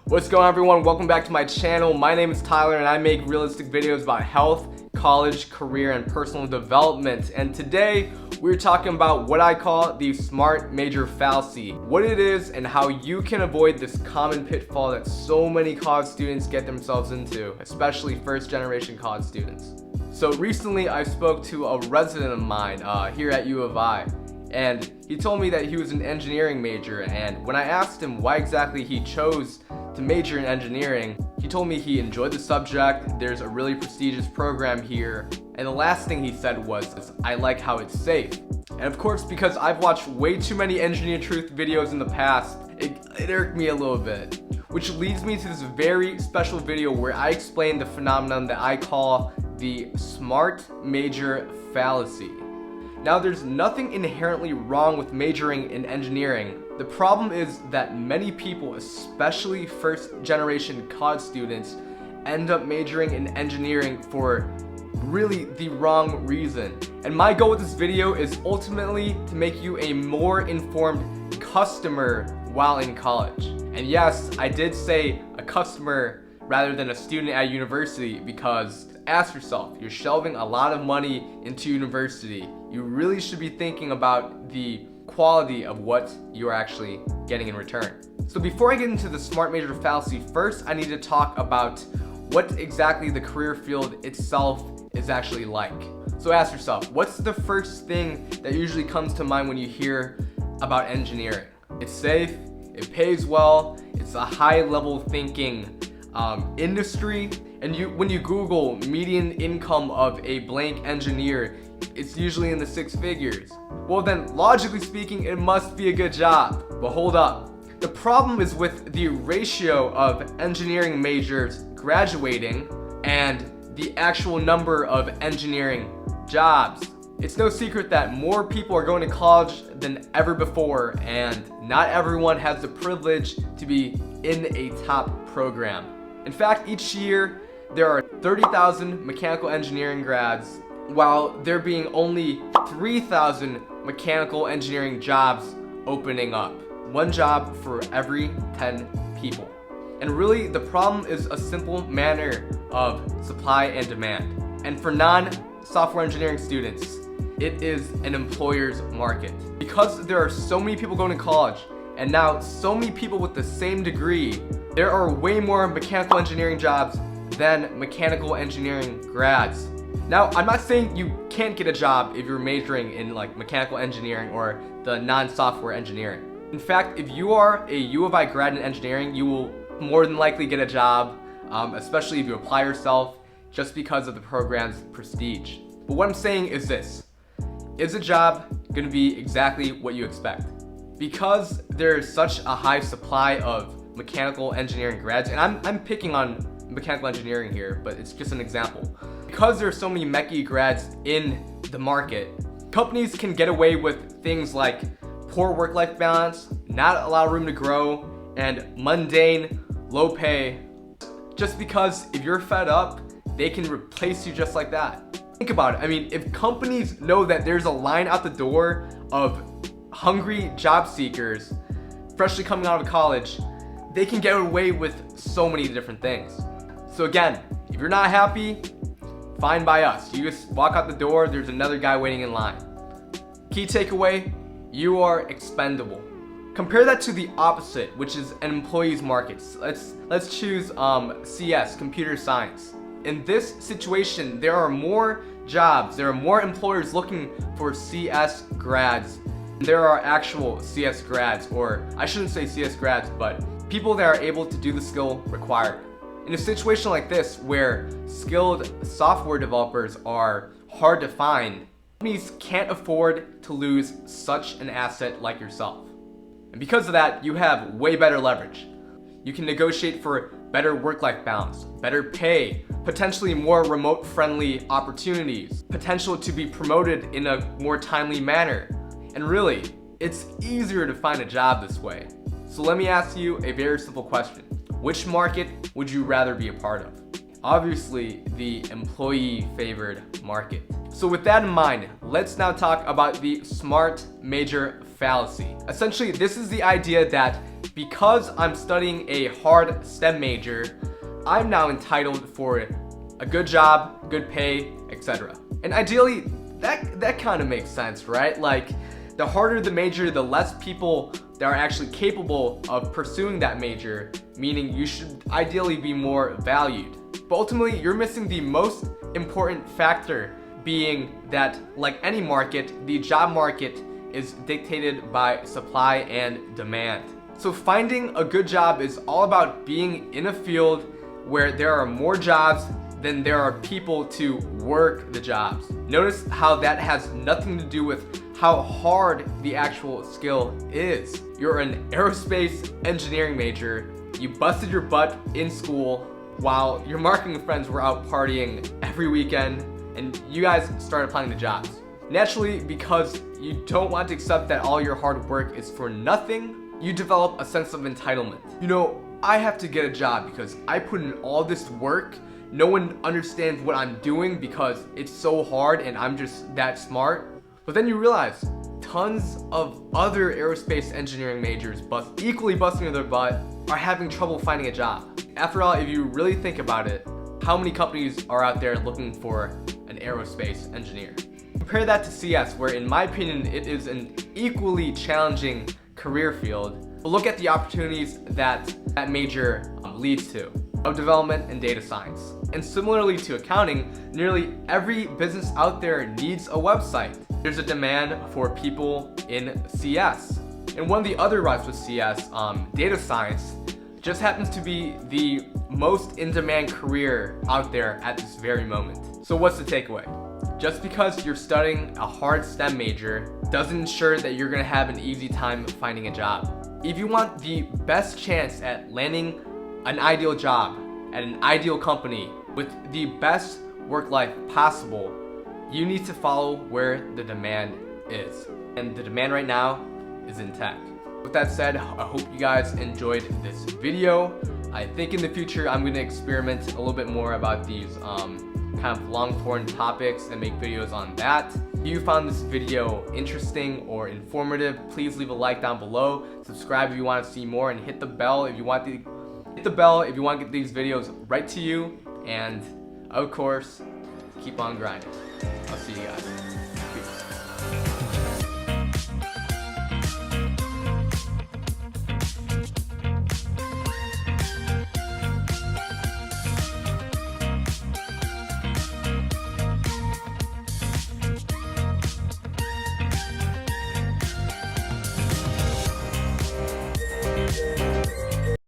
What's going on, everyone? Welcome back to my channel. My name is Tyler and I make realistic videos about health, college, career, and personal development. And today we're talking about what I call the SMART major fallacy, what it is and how you can avoid this common pitfall that so many college students get themselves into, especially first generation college students. So recently I spoke to a resident of mine here at U of I. And he told me that he was an engineering major, and when I asked him why exactly he chose to major in engineering, he told me he enjoyed the subject, there's a really prestigious program here, and the last thing he said was, I like how it's safe. And of course, because I've watched way too many Engineer Truth videos in the past, it irked me a little bit. Which leads me to this very special video where I explain the phenomenon that I call the SMART major fallacy. Now, there's nothing inherently wrong with majoring in engineering. The problem is that many people, especially first generation college students, end up majoring in engineering for really the wrong reason. And my goal with this video is ultimately to make you a more informed customer while in college. And yes, I did say a customer rather than a student at university, because ask yourself, you're shelving a lot of money into university. You really should be thinking about the quality of what you're actually getting in return. So before I get into the SMART major fallacy, first I need to talk about what exactly the career field itself is actually like. So ask yourself, what's the first thing that usually comes to mind when you hear about engineering? It's safe, it pays well, it's a high level thinking industry, and when you Google median income of a blank engineer, it's usually in the 6 figures. Well then, logically speaking, it must be a good job. But hold up. The problem is with the ratio of engineering majors graduating and the actual number of engineering jobs. It's no secret that more people are going to college than ever before, and not everyone has the privilege to be in a top program. In fact, each year there are 30,000 mechanical engineering grads, while there being only 3,000 mechanical engineering jobs opening up. One job for every 10 people. And really, the problem is a simple matter of supply and demand. And for non-software engineering students, it is an employer's market. Because there are so many people going to college, and now so many people with the same degree, there are way more mechanical engineering jobs than mechanical engineering grads. Now, I'm not saying you can't get a job if you're majoring in like mechanical engineering or the non-software engineering. In fact, if you are a U of I grad in engineering, you will more than likely get a job, especially if you apply yourself, just because of the program's prestige. But what I'm saying is this: is a job going to be exactly what you expect? Because there's such a high supply of mechanical engineering grads, and I'm picking on mechanical engineering here, but it's just an example. Because there are so many mechie grads in the market, companies can get away with things like poor work-life balance, not a lot of room to grow, and mundane, low pay. Just because if you're fed up, they can replace you just like that. Think about it. I mean, if companies know that there's a line out the door of hungry job seekers freshly coming out of college, they can get away with so many different things. So again, if you're not happy, fine by us. You just walk out the door, there's another guy waiting in line. Key takeaway, you are expendable. Compare that to the opposite, which is an employee's market. Let's choose CS, computer science. In this situation, there are more jobs, there are more employers looking for CS grads. There are actual CS grads, or I shouldn't say CS grads, but people that are able to do the skill required. In a situation like this, where skilled software developers are hard to find, companies can't afford to lose such an asset like yourself. And because of that, you have way better leverage. You can negotiate for better work-life balance, better pay, potentially more remote-friendly opportunities, potential to be promoted in a more timely manner. And really, it's easier to find a job this way. So let me ask you a very simple question. Which market would you rather be a part of? Obviously, the employee-favored market. So with that in mind, let's now talk about the SMART major fallacy. Essentially, this is the idea that because I'm studying a hard STEM major, I'm now entitled for a good job, good pay, etc. And ideally, that kind of makes sense, right? Like, the harder the major, the less people that are actually capable of pursuing that major, meaning you should ideally be more valued. But ultimately, you're missing the most important factor, being that, like any market, the job market is dictated by supply and demand. So finding a good job is all about being in a field where there are more jobs than there are people to work the jobs. Notice how that has nothing to do with how hard the actual skill is. You're an aerospace engineering major, you busted your butt in school while your marketing friends were out partying every weekend, and you guys started applying to jobs. Naturally, because you don't want to accept that all your hard work is for nothing, you develop a sense of entitlement. You know, I have to get a job because I put in all this work. No one understands what I'm doing because it's so hard and I'm just that smart. But then you realize tons of other aerospace engineering majors, equally busting their butt, are having trouble finding a job. After all, if you really think about it, how many companies are out there looking for an aerospace engineer? Compare that to CS, where in my opinion, it is an equally challenging career field. But look at the opportunities that major leads to: web development and data science. And similarly to accounting, nearly every business out there needs a website. There's a demand for people in CS. And one of the other routes with CS, data science, just happens to be the most in-demand career out there at this very moment. So what's the takeaway? Just because you're studying a hard STEM major doesn't ensure that you're gonna have an easy time finding a job. If you want the best chance at landing an ideal job at an ideal company with the best work life possible, you need to follow where the demand is. And the demand right now is in tech. With that said, I hope you guys enjoyed this video. I think in the future I'm gonna experiment a little bit more about these kind of long form topics and make videos on that. If you found this video interesting or informative, please leave a like down below. Subscribe if you want to see more, and hit the bell if you want to get these videos right to you. And of course, keep on grinding. I'll see you guys.